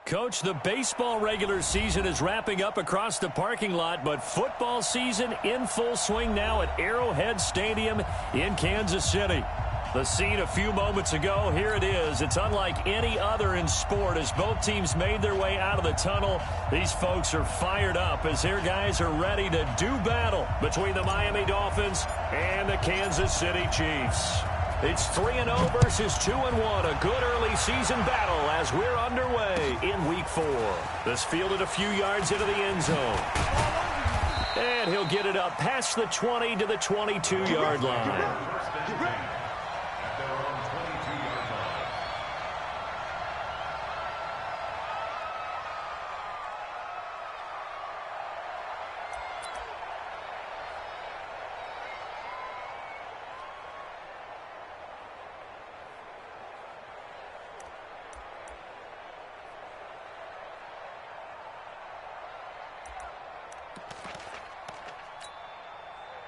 Coach, the baseball regular season is wrapping up across the parking lot, but football season in full swing now at Arrowhead Stadium in Kansas City. The scene a few moments ago, here it is. It's unlike any other in sport as both teams made their way out of the tunnel. These folks are fired up as their guys are ready to do battle between the Miami Dolphins and the Kansas City Chiefs. It's 3-0 versus 2-1, a good early season battle as we're underway in Week 4. This fielded a few yards into the end zone. And he'll get it up past the 20 to the 22-yard line.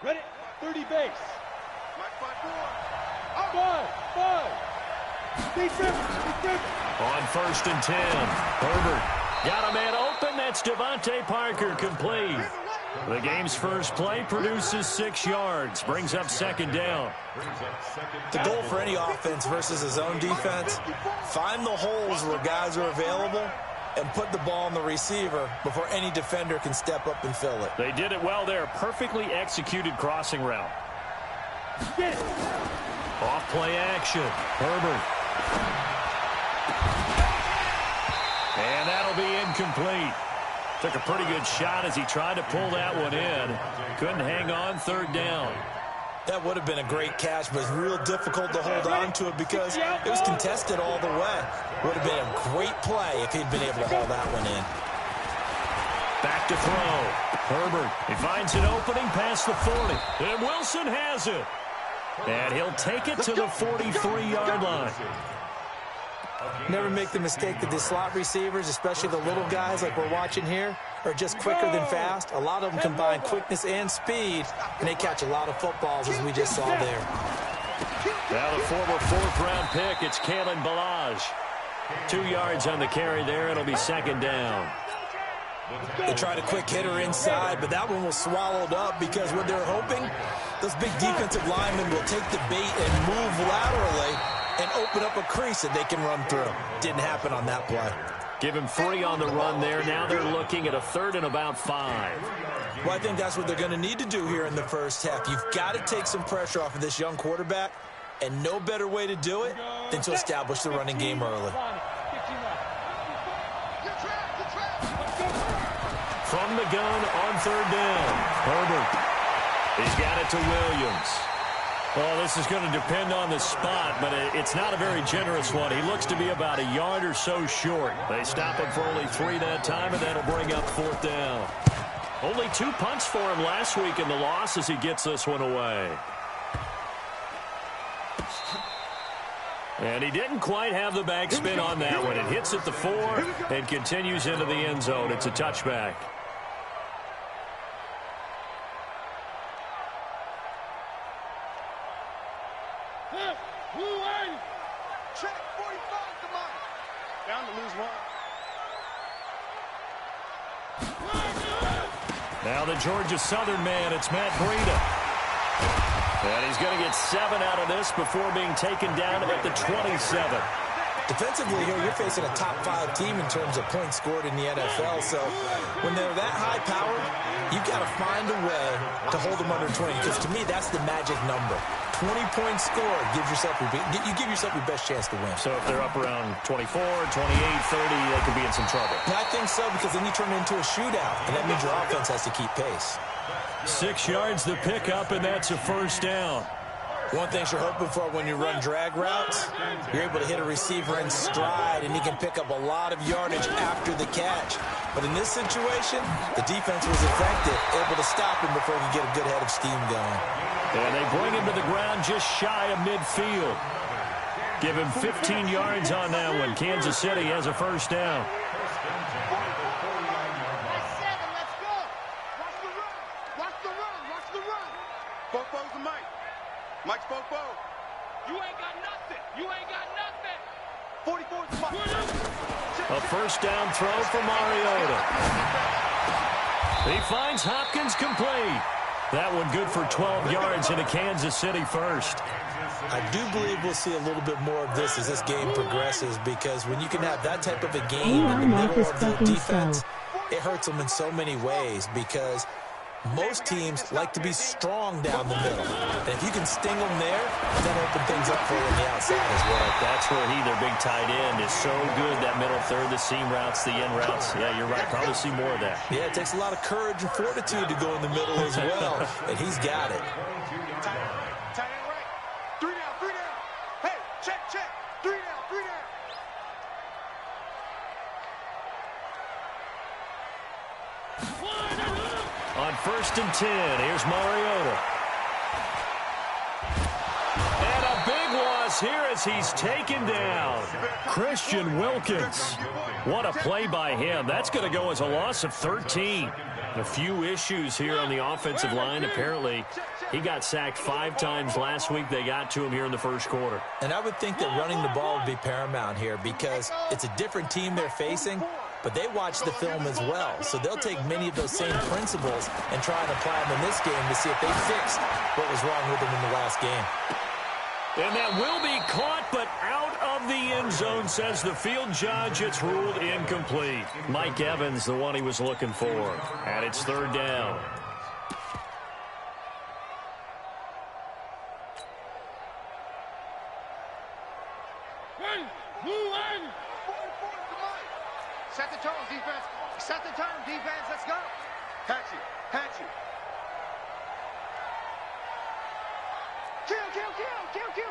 Ready, 30 base. On 1st and 10, Herbert got a man open. That's Devontae Parker, complete. The game's first play produces 6 yards, brings up 2nd down. The goal for any offense versus his own defense, find the holes where guys are available and put the ball on the receiver before any defender can step up and fill it. They did it well there. Perfectly executed crossing route. Off play action. Herbert. And that'll be incomplete. Took a pretty good shot as he tried to pull that one in. Couldn't hang on, 3rd down. That would have been a great catch, but it's real difficult to hold on to it because it was contested all the way. Would have been a great play if he'd been able to haul that one in. Back to throw. Herbert, he finds an opening past the 40. And Wilson has it. And he'll take it to the 43-yard line. Never make the mistake that the slot receivers, especially the little guys like we're watching here, are just quicker than fast. A lot of them combine quickness and speed, and they catch a lot of footballs, as we just saw there. Now the former 4th-round pick, it's Kalen Ballage. 2 yards on the carry there. It'll be 2nd down. They tried a quick hitter inside, but that one was swallowed up because what they're hoping, those big defensive linemen will take the bait and move laterally and open up a crease that they can run through. Didn't happen on that play. Give him 3 on the run there. Now they're looking at a 3rd and about 5. Well, I think that's what they're going to need to do here in the first half. You've got to take some pressure off of this young quarterback, and no better way to do it than to establish the running game early. From the gun on 3rd down. Herbert. He's got it to Williams. Well, this is going to depend on the spot, but it's not a very generous one. He looks to be about a yard or so short. They stop him for only 3 that time, and that'll bring up 4th down. Only 2 punts for him last week in the loss as he gets this one away. And he didn't quite have the backspin on that one. It hits at the 4 and continues into the end zone. It's a touchback. Down to lose 1. Now the Georgia Southern man, it's Matt Breida. And he's going to get 7 out of this before being taken down at the 27. Defensively here, you're facing a top 5 team in terms of points scored in the NFL. So when they're that high-powered, you've got to find a way to hold them under 20. Because to me, that's the magic number. 20 points scored, you give yourself your best chance to win. So if they're up around 24, 28, 30, they could be in some trouble. I think so, because then you turn it into a shootout, and that means your offense has to keep pace. 6 yards the pickup, and that's a 1st down. One thing you're hoping for when you run drag routes, you're able to hit a receiver in stride, and he can pick up a lot of yardage after the catch. But in this situation, the defense was effective, able to stop him before he could get a good head of steam going. And they bring him to the ground just shy of midfield. Give him 15 yards on that one. Kansas City has a 1st down. Bobo's the Mike. Mike's Bobo. You ain't got nothing. You ain't got nothing. 44's the Mike. Check. A first down throw for Mariota. He finds Hopkins complete. That one good for 12 yards into Kansas City first. I do believe we'll see a little bit more of this as this game progresses, because when you can have that type of a game in the middle of the defense, it hurts them in so many ways, because most teams like to be strong down the middle. And if you can sting them there, then open things up for you on the outside as well. That's where their big tight end, is so good, that middle third, the seam routes, the in routes. Yeah, you're right. Probably see more of that. Yeah, it takes a lot of courage and fortitude to go in the middle as well, and he's got it. Tight end right. 3 down, 3 down. Hey, check. 3 down, 3 down. On 1st and 10, here's Mariota. And a big loss here as he's taken down. Christian Wilkins. What a play by him. That's going to go as a loss of 13. A few issues here on the offensive line. Apparently, he got sacked 5 times last week. They got to him here in the first quarter. And I would think that running the ball would be paramount here, because it's a different team they're facing, but they watch the film as well. So they'll take many of those same principles and try and apply them in this game to see if they fixed what was wrong with them in the last game. And that will be caught, but out of the end zone, says the field judge. It's ruled incomplete. Mike Evans, the one he was looking for. And it's 3rd down. Set the tone, defense. Set the tone, defense. Let's go. Patchy.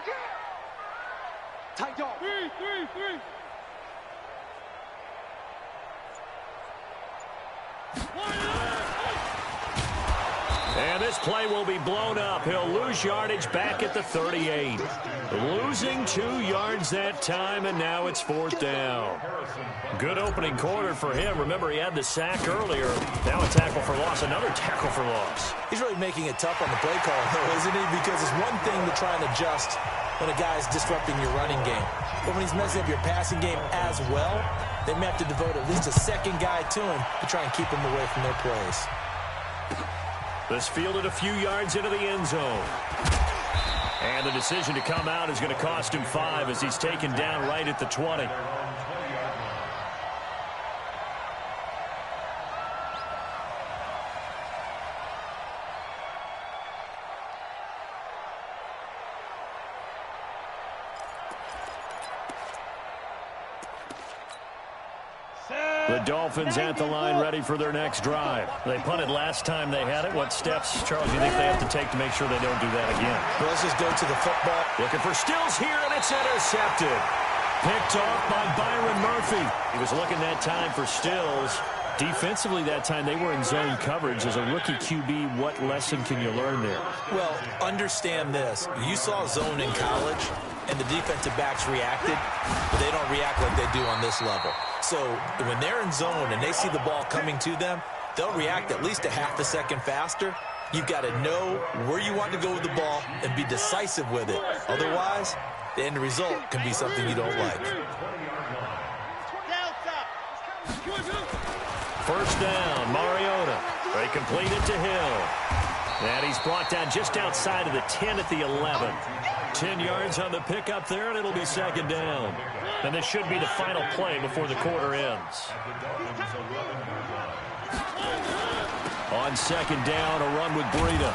Kill. Tight dog. 3. And this play will be blown up. He'll lose yardage back at the 38. Losing 2 yards that time, and now it's 4th down. Good opening quarter for him. Remember, he had the sack earlier. Now a tackle for loss, another tackle for loss. He's really making it tough on the play call, though, isn't he? Because it's one thing to try and adjust when a guy's disrupting your running game. But when he's messing up your passing game as well, they may have to devote at least a second guy to him to try and keep him away from their plays. This fielded a few yards into the end zone. And the decision to come out is going to cost him 5 as he's taken down right at the 20. The Dolphins at the line, ready for their next drive. They punted last time they had it. What steps, Charles, do you think they have to take to make sure they don't do that again? Well, let's just go to the football. Looking for Stills here, and it's intercepted. Picked off by Byron Murphy. He was looking that time for Stills. Defensively that time, they were in zone coverage. As a rookie QB, what lesson can you learn there? Well, understand this. You saw zone in college, and the defensive backs reacted, but they don't react like they do on this level. So when they're in zone and they see the ball coming to them, they'll react at least a half a second faster. You've got to know where you want to go with the ball and be decisive with it. Otherwise, the end result can be something you don't like. First down, Mariota. They complete it to Hill. And he's brought down just outside of the 10 at the 11. 10 yards on the pickup there, and it'll be 2nd down. And this should be the final play before the quarter ends. On 2nd down, a run with Breida.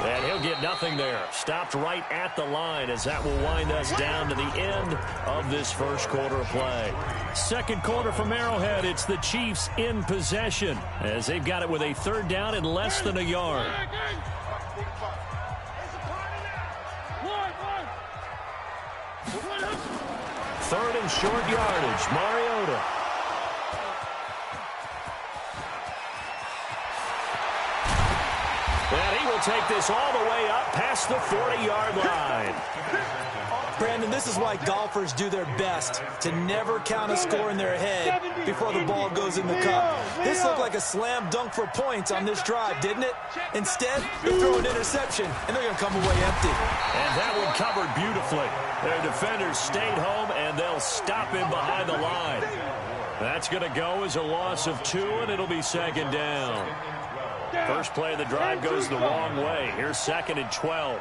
And he'll get nothing there. Stopped right at the line as that will wind us down to the end of this first quarter of play. Second quarter from Arrowhead. It's the Chiefs in possession as they've got it with a 3rd down and less than a yard. 3rd and short yardage. Mariota. And he will take this all the way up past the 40-yard line. Brandon, this is why golfers do their best to never count a score in their head before the ball goes in the cup. This looked like a slam dunk for points on this drive, didn't it? Instead, they throw an interception, and they're going to come away empty. And that one covered beautifully. Their defenders stayed home, and they'll stop him behind the line. That's going to go as a loss of 2, and it'll be second down. First play of the drive goes the wrong way. Here's 2nd and 12.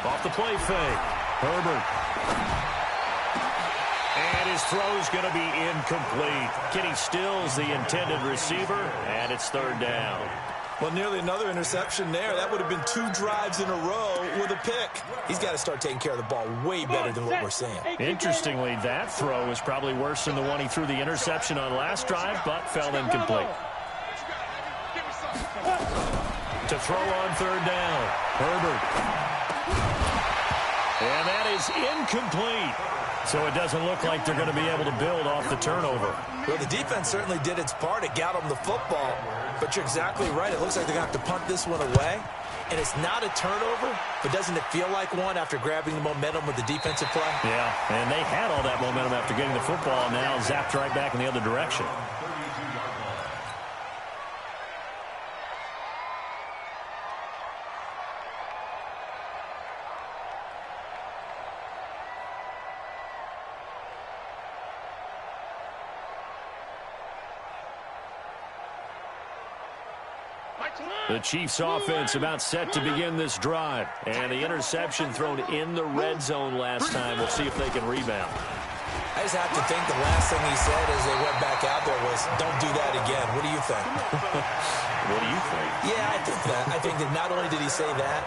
Off the play fake. Herbert. And his throw's going to be incomplete. Kenny Stills, the intended receiver, and it's 3rd down. Well, nearly another interception there. That would have been 2 drives in a row with a pick. He's got to start taking care of the ball way better than what we're seeing. Interestingly, that throw was probably worse than the one he threw the interception on last drive, but fell incomplete. To throw on 3rd down, Herbert. And that is incomplete. So it doesn't look like they're going to be able to build off the turnover. Well, the defense certainly did its part. It got them the football. But you're exactly right. It looks like they're going to have to punt this one away. And it's not a turnover, but doesn't it feel like one after grabbing the momentum with the defensive play? Yeah, and they had all that momentum after getting the football, and now zapped right back in the other direction. The Chiefs offense about set to begin this drive. And the interception thrown in the red zone last time. We'll see if they can rebound. I just have to think the last thing he said as they went back out there was, don't do that again. What do you think? What do you think? Yeah, I think that. I think that not only did he say that,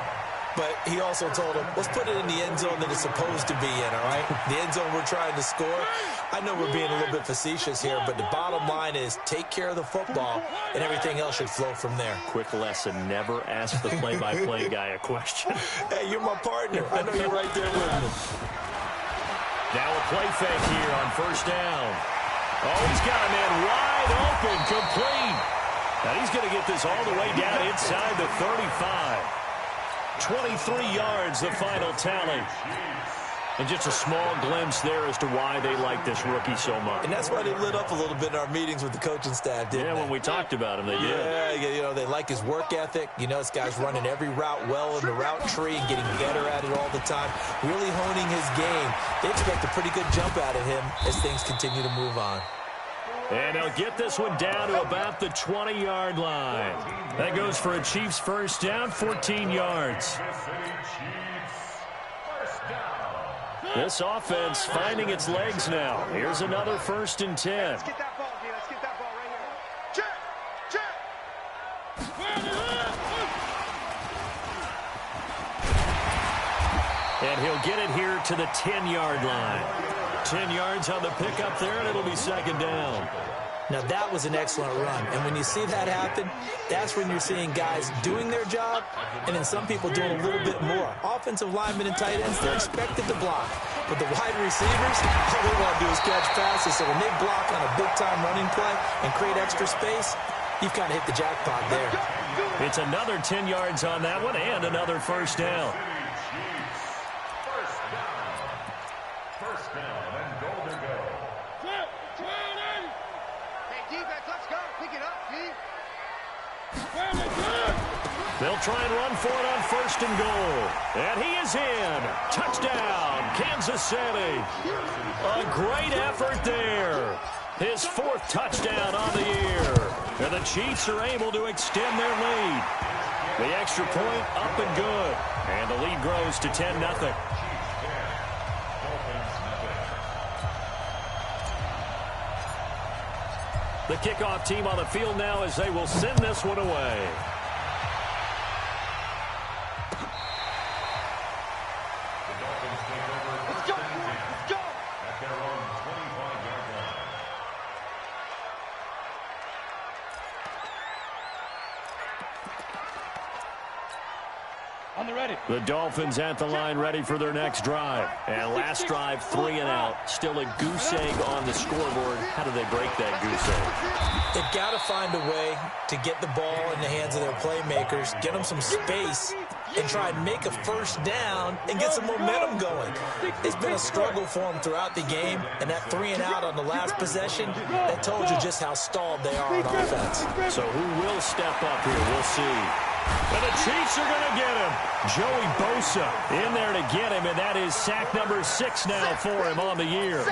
but he also told him, let's put it in the end zone that it's supposed to be in, all right? The end zone we're trying to score. I know we're being a little bit facetious here, but the bottom line is take care of the football, and everything else should flow from there. Quick lesson, never ask the play-by-play guy a question. Hey, you're my partner. I know you're right there with me. Now a play fake here on 1st down. Oh, he's got a man wide open, complete. Now he's going to get this all the way down inside the 35. 23 yards, the final tally. And just a small glimpse there as to why they like this rookie so much. And that's why they lit up a little bit in our meetings with the coaching staff, didn't they? Yeah, when we talked about him, they did. Yeah, you know, they like his work ethic. You know, this guy's running every route well in the route tree and getting better at it all the time, really honing his game. They expect a pretty good jump out of him as things continue to move on. And they'll get this one down to about the 20-yard line. That goes for a Chiefs 1st down, 14 yards. This offense finding its legs now. Here's another 1st and 10. Let's get that ball, D. Let's get that ball right here. Check! And he'll get it here to the 10-yard line. 10 yards on the pickup there, and it'll be 2nd down. Now, that was an excellent run. And when you see that happen, that's when you're seeing guys doing their job and then some people doing a little bit more. Offensive linemen and tight ends, they're expected to block. But the wide receivers, all they want to do is catch passes. So when they block on a big-time running play and create extra space, you've kind of hit the jackpot there. It's another 10 yards on that one and another 1st down. They'll try and run for it on 1st and goal. And he is in. Touchdown, Kansas City. A great effort there. His 4th touchdown on the year. And the Chiefs are able to extend their lead. The extra point up and good. And the lead grows to 10-0. The kickoff team on the field now as they will send this one away. The Dolphins at the line ready for their next drive. And last drive, 3 and out. Still a goose egg on the scoreboard. How do they break that goose egg? They've got to find a way to get the ball in the hands of their playmakers, get them some space, and try and make a 1st down and get some momentum going. It's been a struggle for them throughout the game, and that 3 and out on the last possession, that told you just how stalled they are on offense. So who will step up here? We'll see. And the Chiefs are going to get him. Joey Bosa in there to get him, and that is sack number 6 now for him on the year.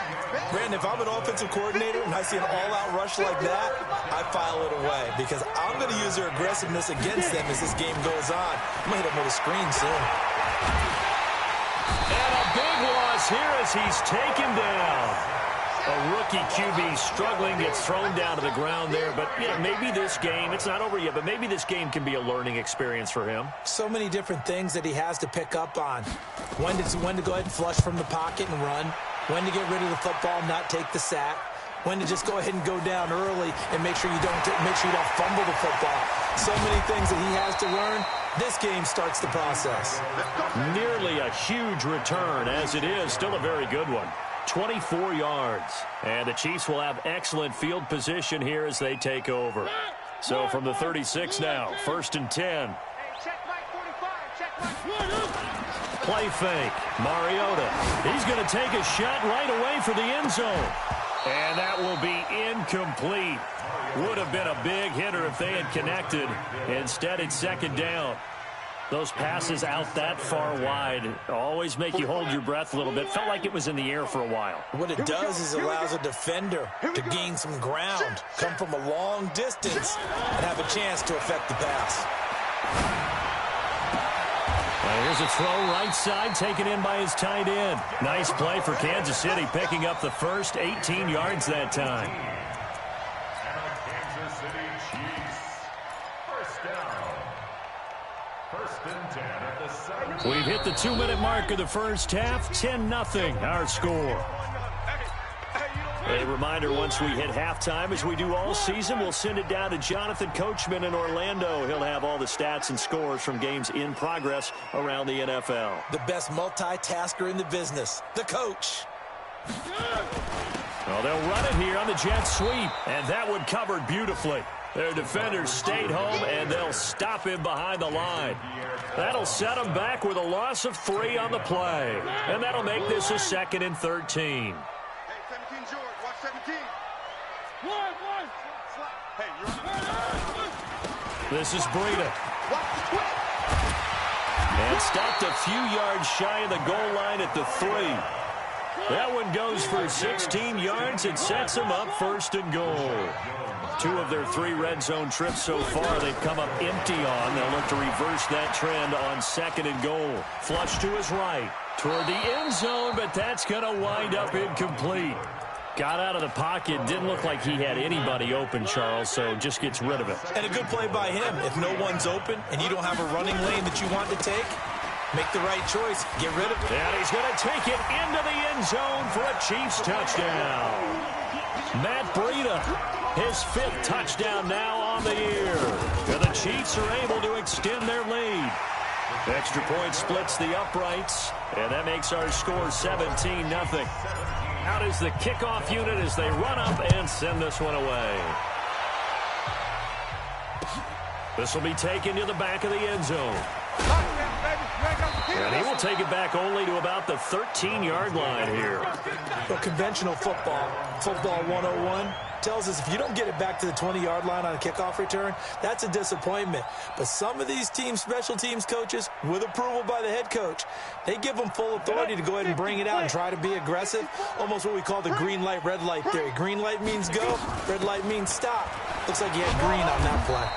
Brandon, if I'm an offensive coordinator and I see an all-out rush like that, I file it away because I'm going to use their aggressiveness against them as this game goes on. I'm going to hit them with a screen soon. And a big loss here as he's taken down. A rookie QB struggling, gets thrown down to the ground there. But yeah, maybe this game, it's not over yet, but maybe this game can be a learning experience for him. So many different things that he has to pick up on. When to go ahead and flush from the pocket and run. When to get rid of the football and not take the sack. When to just go ahead and go down early and make sure you don't fumble the football. So many things that he has to learn. This game starts the process. Nearly a huge return as it is. Still a very good one. 24 yards. And the Chiefs will have excellent field position here as they take over. So from the 36 now, 1st and 10. Play fake. Mariota. He's going to take a shot right away for the end zone. And that will be incomplete. Would have been a big hitter if they had connected. Instead, it's 2nd down. Those passes out that far wide always make you hold your breath a little bit. Felt like it was in the air for a while. What it does is allows a defender to gain some ground, come from a long distance, and have a chance to affect the pass. Well, here's a throw right side taken in by his tight end. Nice play for Kansas City, picking up the first 18 yards that time. We've hit the 2-minute mark of the first half. 10-0 our score. A reminder, once we hit halftime, as we do all season, we'll send it down to Jonathan Coachman in Orlando. He'll have all the stats and scores from games in progress around the NFL. The best multitasker in the business, the coach. Well, they'll run it here on the jet sweep, and that one covered beautifully. Their defenders stayed home, and they'll stop him behind the line. That'll set them back with a loss of 3 on the play. And that'll make this a 2nd and 13. Hey, 17, George. Watch 17. This is Breida. And stopped a few yards shy of the goal line at the 3. That one goes for 16 yards and sets them up 1st and goal. 2 of their 3 red zone trips so far they've come up empty on. They'll look to reverse that trend on 2nd and goal. Flush to his right toward the end zone, but that's going to wind up incomplete. Got out of the pocket. Didn't look like he had anybody open, Charles, so just gets rid of it. And a good play by him. If no one's open and you don't have a running lane that you want to take, make the right choice. Get rid of it. And he's going to take it into the end zone for a Chiefs touchdown. Matt Breida, his 5th touchdown now on the year. And the Chiefs are able to extend their lead. Extra point splits the uprights, and that makes our score 17-0. Out is the kickoff unit as they run up and send this one away. This will be taken to the back of the end zone. And he will take it back only to about the 13-yard line here. Well, conventional football 101, tells us if you don't get it back to the 20-yard line on a kickoff return, that's a disappointment. But some of these teams, special teams coaches, with approval by the head coach, they give them full authority to go ahead and bring it out and try to be aggressive. Almost what we call the green light, red light theory. Green light means go, red light means stop. Looks like he had green on that play.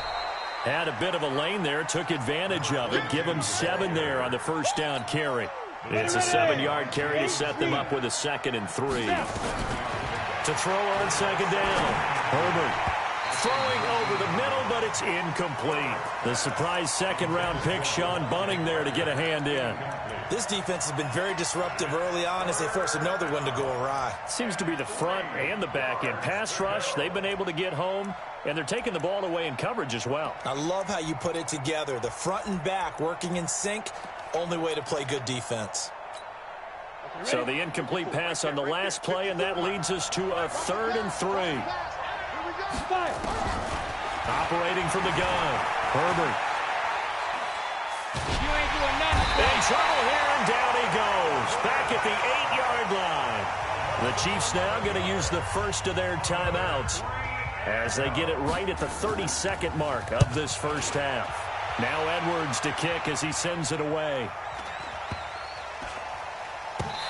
Had a bit of a lane there, took advantage of it. Give him 7 there on the 1st down carry. It's a 7-yard carry to set them up with a 2nd and 3. To throw on 2nd down. Herbert throwing over the middle, but it's incomplete. The surprise 2nd-round pick, Sean Bunting, there to get a hand in. This defense has been very disruptive early on as they force another one to go awry. Seems to be the front and the back end. Pass rush, they've been able to get home, and they're taking the ball away in coverage as well. I love how you put it together. The front and back working in sync, only way to play good defense. So the incomplete pass on the last play, and that leads us to a 3rd and 3. Operating from the gun, Herbert. In trouble here, and down he goes. Back at the 8-yard line. The Chiefs now going to use the first of their timeouts as they get it right at the 32nd mark of this first half. Now Edwards to kick as he sends it away.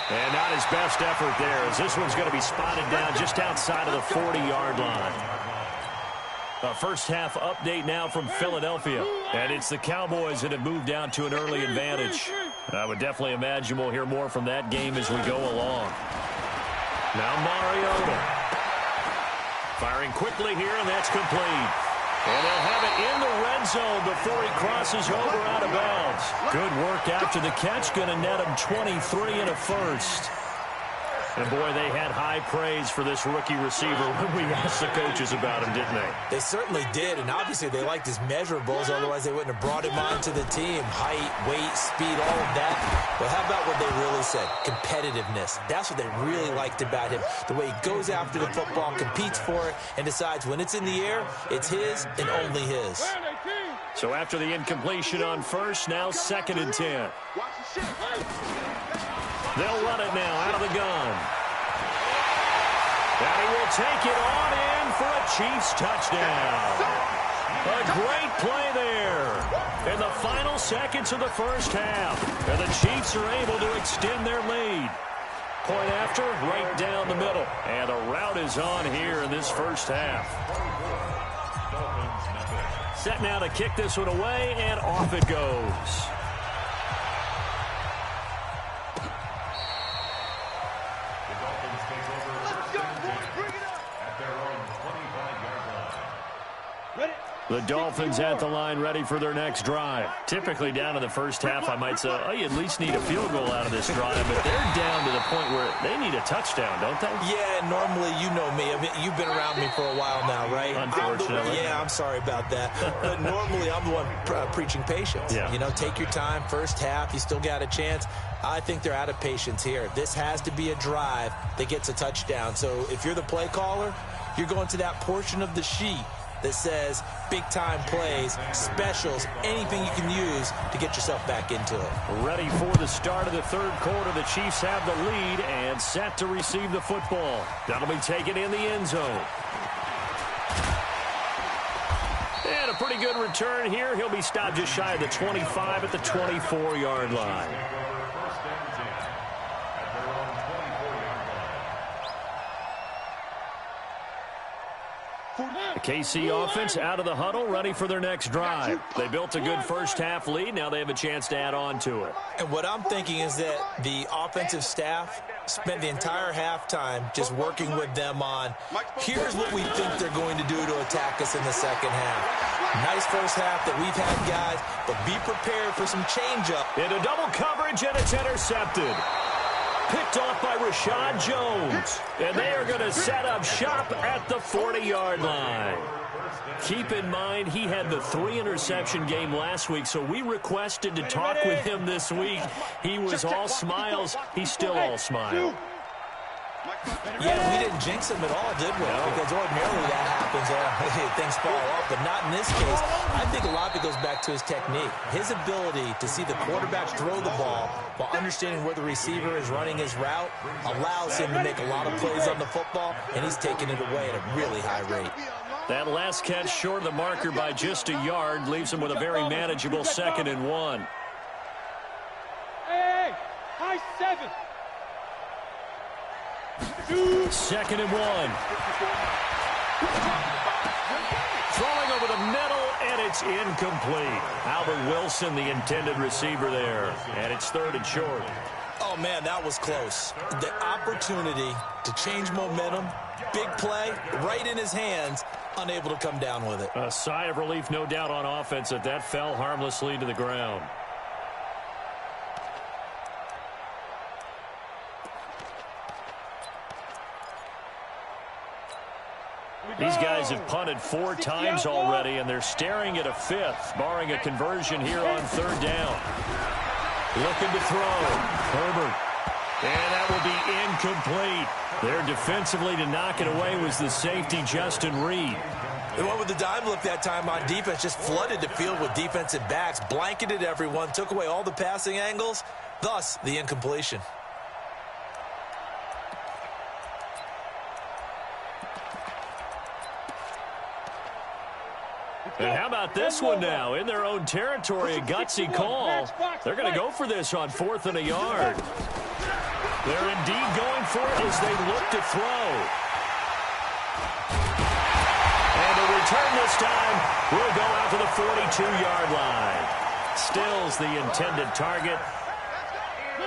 And not his best effort there, as this one's going to be spotted down just outside of the 40-yard line. A first-half update now from Philadelphia. And it's the Cowboys that have moved out to an early advantage. I would definitely imagine we'll hear more from that game as we go along. Now Mariota. Firing quickly here, and that's complete. And they'll have it in the red zone before he crosses over out of bounds. Good work after the catch. Going to net him 23 and a first. And, boy, they had high praise for this rookie receiver when we asked the coaches about him, didn't they? They certainly did, and obviously they liked his measurables. Otherwise, they wouldn't have brought him onto the team. Height, weight, speed, all of that. But how about what they really said? Competitiveness. That's what they really liked about him. The way he goes after the football, competes for it, and decides when it's in the air, it's his and only his. So after the incompletion on first, now 2nd and 10. They'll run it now out of the gun. And he will take it on in for a Chiefs touchdown. A great play there in the final seconds of the first half. And the Chiefs are able to extend their lead. Point after, right down the middle. And the route is on here in this first half. Set now to kick this one away, and off it goes. The Dolphins at the line ready for their next drive. Typically down in the first half, I might say, oh, you at least need a field goal out of this drive. But they're down to the point where they need a touchdown, don't they? Yeah, normally, you know me. I mean, you've been around me for a while now, right? Unfortunately. I'm sorry about that. But normally, I'm the one preaching patience. Yeah. You know, take your time. First half, you still got a chance. I think they're out of patience here. This has to be a drive that gets a touchdown. So if you're the play caller, you're going to that portion of the sheet that says big-time plays, specials, anything you can use to get yourself back into it. Ready for the start of the third quarter. The Chiefs have the lead and set to receive the football. That'll be taken in the end zone. And a pretty good return here. He'll be stopped just shy of the 25 at the 24-yard line. The KC offense out of the huddle, ready for their next drive. They built a good first-half lead. Now they have a chance to add on to it. And what I'm thinking is that the offensive staff spent the entire halftime just working with them on, here's what we think they're going to do to attack us in the second half. Nice first half that we've had, guys, but be prepared for some change-up. Into double coverage, and it's intercepted. Picked off by Rashad Jones. And they are going to set up shop at the 40-yard line. Keep in mind, he had the 3-interception game last week, so we requested to talk with him this week. He was all smiles. He's still all smile. Yeah, we didn't jinx him at all, did we? No. Because ordinarily that happens. Things fall off, but not in this case. I think a lot of it goes back to his technique. His ability to see the quarterback throw the ball while understanding where the receiver is running his route allows him to make a lot of plays on the football, and he's taking it away at a really high rate. That last catch short of the marker by just a yard leaves him with a very manageable 2nd and 1. Hey, high 7. 2nd and 1. Throwing over the middle, and it's incomplete. Albert Wilson, the intended receiver there. And it's 3rd and short. Oh, man, that was close. The opportunity to change momentum, big play, right in his hands, unable to come down with it. A sigh of relief, no doubt, on offense that fell harmlessly to the ground. These guys have punted 4 times already, and they're staring at a 5th, barring a conversion here on 3rd down. Looking to throw. Herbert. And that will be incomplete. There defensively to knock it away was the safety, Justin Reed. They went with the dime look that time on defense, just flooded the field with defensive backs, blanketed everyone, took away all the passing angles, thus the incompletion. And how about this one now? In their own territory, a gutsy call. They're going to go for this on 4th and a yard. They're indeed going for it as they look to throw. And the return this time will go out to the 42-yard line. Stills the intended target.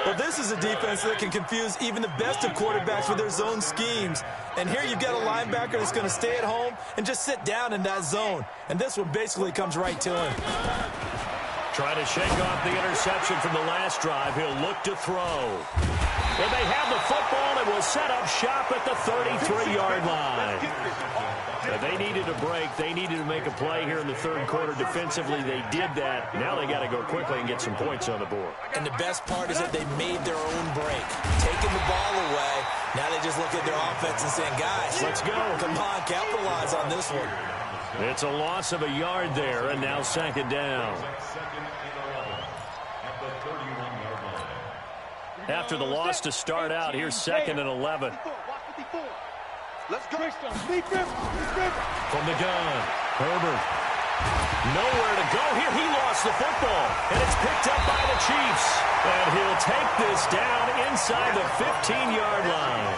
Well, this is a defense that can confuse even the best of quarterbacks with their zone schemes. And here you've got a linebacker that's going to stay at home and just sit down in that zone. And this one basically comes right to him. Trying to shake off the interception from the last drive. He'll look to throw. And they have the football and will set up shop at the 33-yard line. They needed a break. They needed to make a play here in the third quarter defensively. They did that. Now they got to go quickly and get some points on the board. And the best part is that they made their own break. Taking the ball away. Now they just look at their offense and saying, guys, let's go. Come on, capitalize on this one. It's a loss of a yard there, and now 2nd down. After the loss to start out, here's 2nd and 11. Let's go. From the gun, Herbert. Nowhere to go here. He lost the football, and it's picked up by the Chiefs. And he'll take this down inside the 15-yard line.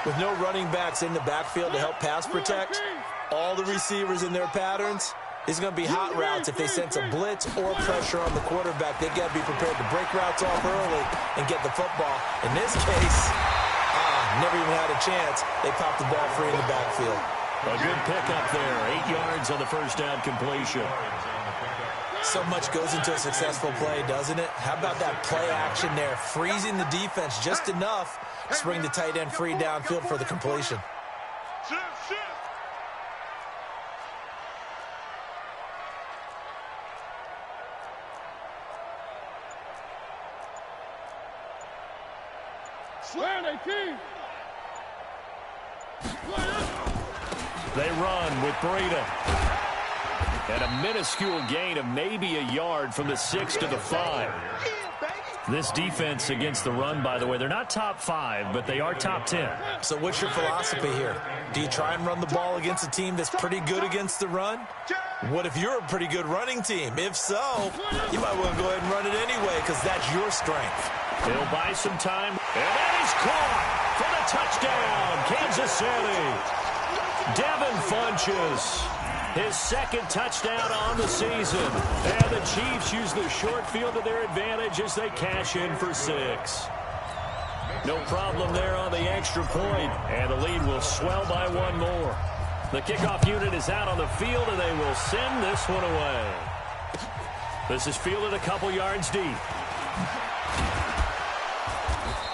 With no running backs in the backfield to help pass protect, all the receivers in their patterns, it's going to be hot routes if they sense a blitz or pressure on the quarterback. They've got to be prepared to break routes off early and get the football. In this case, never even had a chance. They popped the ball free in the backfield. A good pickup there. 8 yards on the first down completion. So much goes into a successful play, doesn't it? How about that play action there? Freezing the defense just enough to bring the tight end free downfield for the completion. They run with Breida. And a minuscule gain of maybe a yard from the 6 to the 5. This defense against the run, by the way, they're not top 5, but they are top 10. So what's your philosophy here? Do you try and run the ball against a team that's pretty good against the run? What if you're a pretty good running team? If so, you might want to go ahead and run it anyway because that's your strength. He'll buy some time. And that is caught for the touchdown, Kansas City. Devin Funchess, his 2nd touchdown on the season. And the Chiefs use the short field to their advantage as they cash in for 6. No problem there on the extra point, and the lead will swell by 1 more. The kickoff unit is out on the field, and they will send this one away. This is fielded a couple yards deep.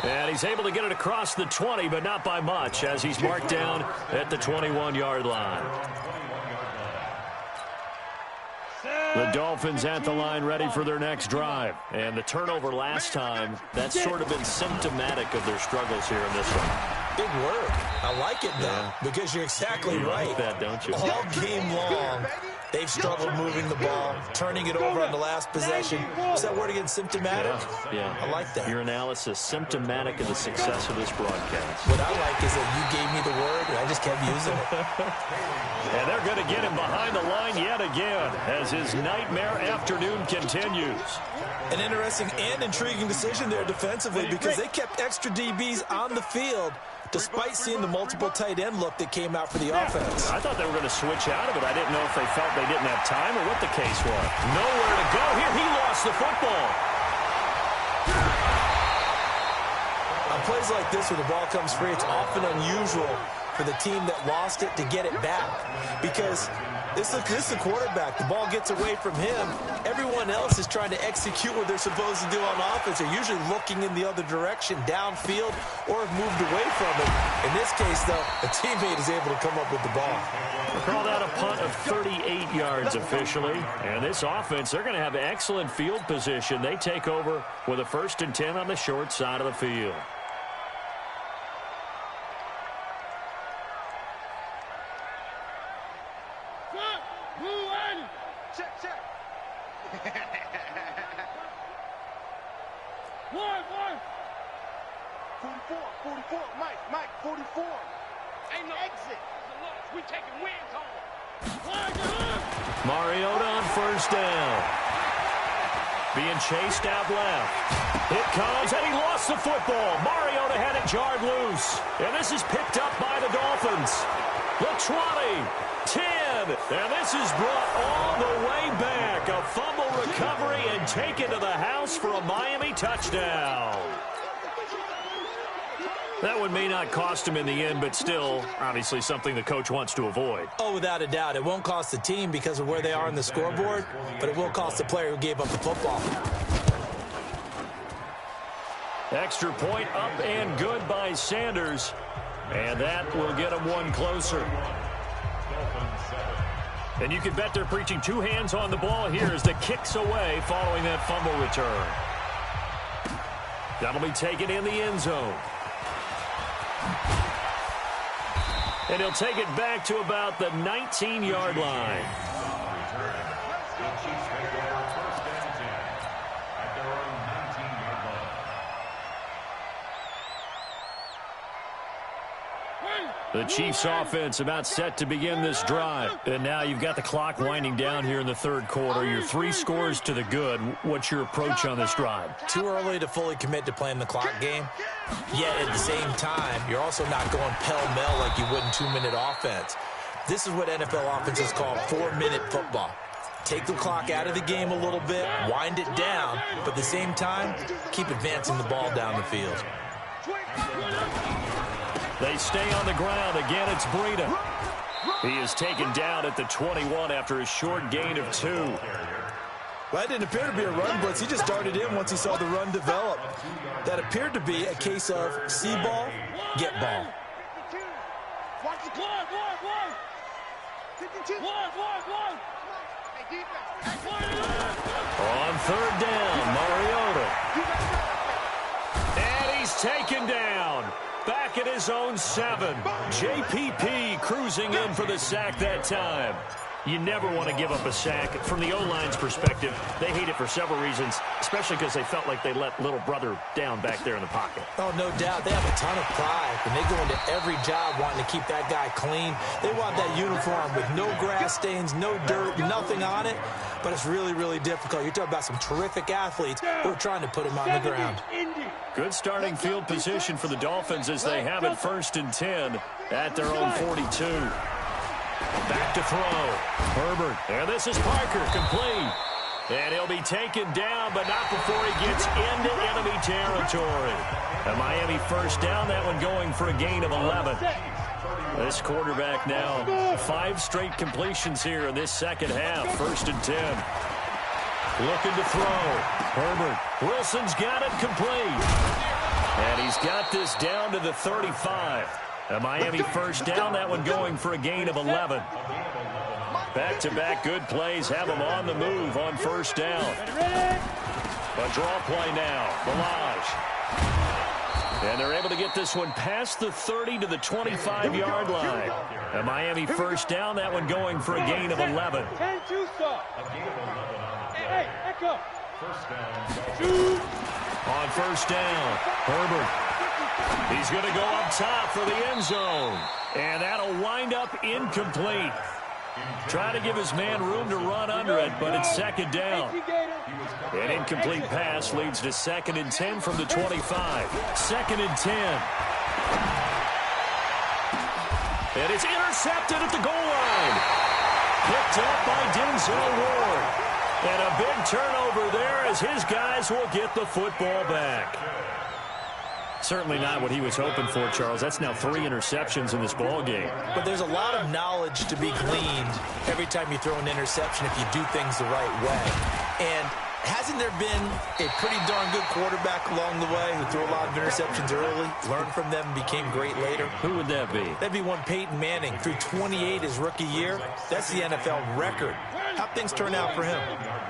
And he's able to get it across the 20, but not by much, as he's marked down at the 21-yard line. The Dolphins at the line ready for their next drive. And the turnover last time, that's sort of been symptomatic of their struggles here in this one. Big word. I like it, though, because you're exactly right. Like that, don't you? All game long, they've struggled moving the ball, turning it over on the last possession. Is that word again, symptomatic? Yeah. I like that. Your analysis, symptomatic of the success of this broadcast. What I like is that you gave me the word, and I just kept using it. And they're going to get him behind the line yet again as his nightmare afternoon continues. An interesting and intriguing decision there defensively because they kept extra DBs on the field despite seeing the multiple tight end look that came out for the offense. I thought they were going to switch out of it. I didn't know if they felt they didn't have time or what the case was. Nowhere to go here. He lost the football. On plays like this where the ball comes free, it's often unusual for the team that lost it to get it back because this is the quarterback. The ball gets away from him. Everyone else is trying to execute what they're supposed to do on offense. They're usually looking in the other direction, downfield, or have moved away from it. In this case, though, a teammate is able to come up with the ball. We'll call that a punt of 38 yards officially. And this offense, they're going to have excellent field position. They take over with a 1st and 10 on the short side of the field. Check. 44, Mike, 44. Ain't no exit. We taking wins home. Mariota on first down. Being chased out left. It comes, and he lost the football. Mariota had it jarred loose. And this is picked up by the Dolphins. The 20, 10, and this is brought all the way back. A fumble recovery and taken to the house for a Miami touchdown. That one may not cost him in the end, but still, obviously something the coach wants to avoid. Oh, without a doubt. It won't cost the team because of where they are in the scoreboard, but it will cost the player who gave up the football. Extra point up and good by Sanders, and that will get him one closer. And you can bet they're preaching two hands on the ball here as the kick's away following that fumble return. That'll be taken in the end zone. And he'll take it back to about the 19-yard line. The Chiefs offense about set to begin this drive. And now you've got the clock winding down here in the third quarter. You're 3 scores to the good. What's your approach on this drive? Too early to fully commit to playing the clock game. Yet at the same time, you're also not going pell-mell like you would in 2-minute offense. This is what NFL offenses call 4-minute football. Take the clock out of the game a little bit, wind it down, but at the same time, keep advancing the ball down the field. They stay on the ground. Again, it's Breida. He is taken down at the 21 after a short gain of 2. Well, that didn't appear to be a run blitz. He just darted in once he saw the run develop. That appeared to be a case of see ball, get ball. On third down, Mariota. And he's taken down. Back at his own 7. JPP cruising in for the sack that time. You never want to give up a sack. From the O-line's perspective, they hate it for several reasons, especially because they felt like they let little brother down back there in the pocket. Oh, no doubt. They have a ton of pride. When they go into every job wanting to keep that guy clean, they want that uniform with no grass stains, no dirt, nothing on it. But it's really, really difficult. You're talking about some terrific athletes who are trying to put him on the ground. Good starting field position for the Dolphins as they have it 1st and 10 at their own 42. Back to throw. Herbert. And this is Parker, complete. And he'll be taken down, but not before he gets into enemy territory. A Miami first down, that one going for a gain of 11. This quarterback now 5 straight completions here in this second half. 1st and 10. Looking to throw. Herbert. Wilson's got it complete. And he's got this down to the 35. A Miami first down, that one going for a gain of 11. Back-to-back good plays have them on the move on first down. A draw play now. Balaj. And they're able to get this one past the 30 to the 25-yard line. A Miami first down, that one going for a gain of 11. On first down, Herbert. He's going to go up top for the end zone. And that'll wind up incomplete. Trying to give his man room to run under it, but it's 2nd down. An incomplete pass leads to 2nd and 10 from the 25. 2nd and 10. And it's intercepted at the goal line. Picked up by Denzel Ward. And a big turnover there as his guys will get the football back. Certainly not what he was hoping for, Charles. That's now 3 interceptions in this ball game. But there's a lot of knowledge to be gleaned every time you throw an interception if you do things the right way. And hasn't there been a pretty darn good quarterback along the way who threw a lot of interceptions early, learned from them, and became great later? Who would that be? That'd be one Peyton Manning. Threw 28 his rookie year. That's the NFL record. How'd things turn out for him?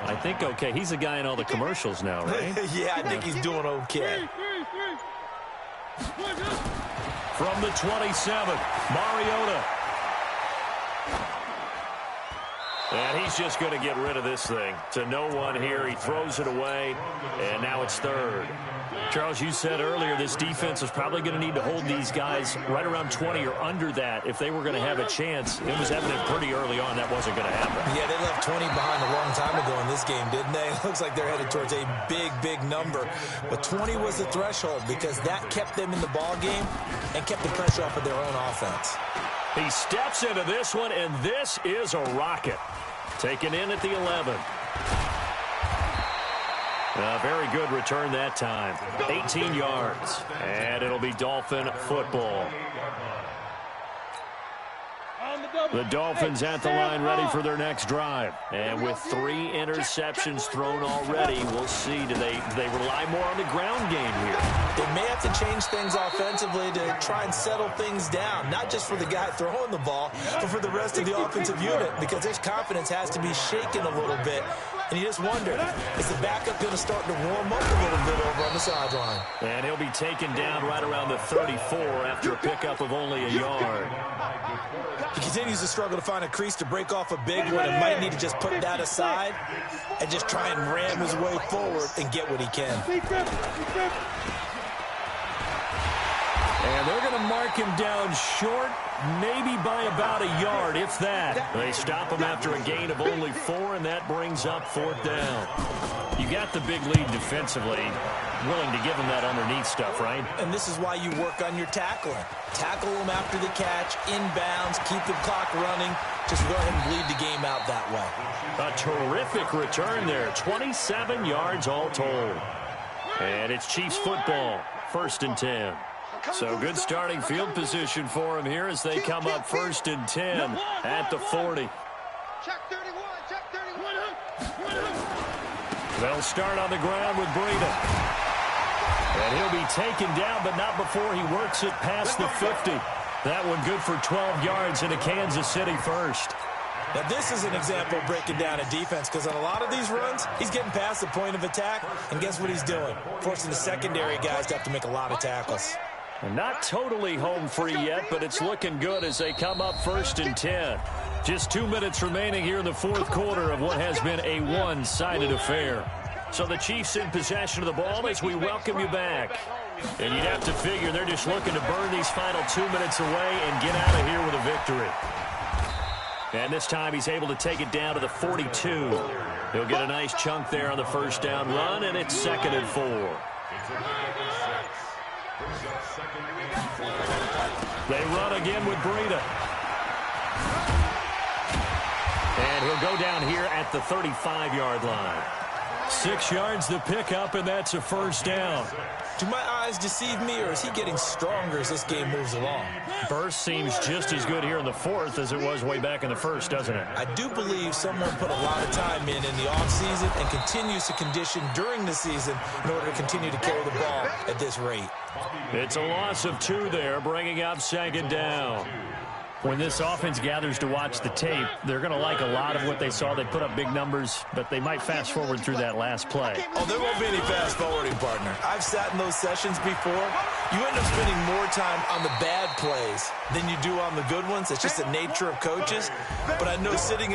I think okay. He's a guy in all the commercials now, right? Yeah, I think he's doing okay. From the 27, Mariota. And he's just going to get rid of this thing. To no one here. He throws it away, and now it's third. Charles, you said earlier this defense is probably going to need to hold these guys right around 20 or under that if they were going to have a chance. It was evident pretty early on that wasn't going to happen. Yeah, they left 20 behind a long time ago in this game, didn't they? It looks like they're headed towards a big, big number. But 20 was the threshold because that kept them in the ball game and kept the pressure off of their own offense. He steps into this one, and this is a rocket. Taken in at the 11. A very good return that time. 18 yards. And it'll be Dolphin football. The Dolphins at the line ready for their next drive. And with 3 interceptions thrown already, we'll see. Do they rely more on the ground game here? They may have to change things offensively to try and settle things down, not just for the guy throwing the ball, but for the rest of the offensive unit, because his confidence has to be shaken a little bit. And you just wonder, is the backup going to start to warm up a little bit over on the sideline? And he'll be taken down right around the 34 after a pickup of only a yard. He continues to struggle to find a crease to break off a big one and might need to just put that aside and just try and ram his way forward and get what he can. And they're going to mark him down short, maybe by about a yard, if that. They stop him after a gain of only 4, and that brings up 4th down. You got the big lead defensively, willing to give him that underneath stuff, right? And this is why you work on your tackling. Tackle them after the catch, inbounds, keep the clock running. Just go ahead and bleed the game out that way. A terrific return there, 27 yards all told. And it's Chiefs football, 1st and 10. So good starting field position for him here as they come up 1st and 10 at the 40. Check 31, check 31. They'll start on the ground with Breida. And he'll be taken down, but not before he works it past the 50. That one good for 12 yards into Kansas City first. Now, this is an example of breaking down a defense, because on a lot of these runs, he's getting past the point of attack, and guess what he's doing? Forcing the secondary guys to have to make a lot of tackles. Not totally home free yet, but it's looking good as they come up 1st and 10. Just 2 minutes remaining here in the 4th quarter of what has been a one-sided affair. So the Chiefs in possession of the ball as we welcome you back. And you'd have to figure they're just looking to burn these final 2 minutes away and get out of here with a victory. And this time he's able to take it down to the 42. He'll get a nice chunk there on the 1st down run, and it's 2nd and 4. They run again with Breida. And he'll go down here at the 35-yard line. 6 yards to pick up, and that's a 1st down. Do my eyes deceive me, or is he getting stronger as this game moves along? Burst seems just as good here in the 4th as it was way back in the 1st, doesn't it? I do believe someone put a lot of time in the offseason and continues to condition during the season in order to continue to carry the ball at this rate. It's a loss of 2 there, bringing up 2nd down. When this offense gathers to watch the tape, they're going to like a lot of what they saw. They put up big numbers, but they might fast forward through that last play. Oh, there won't be any fast forwarding, partner. I've sat in those sessions before. You end up spending more time on the bad plays than you do on the good ones. It's just the nature of coaches. But I know sitting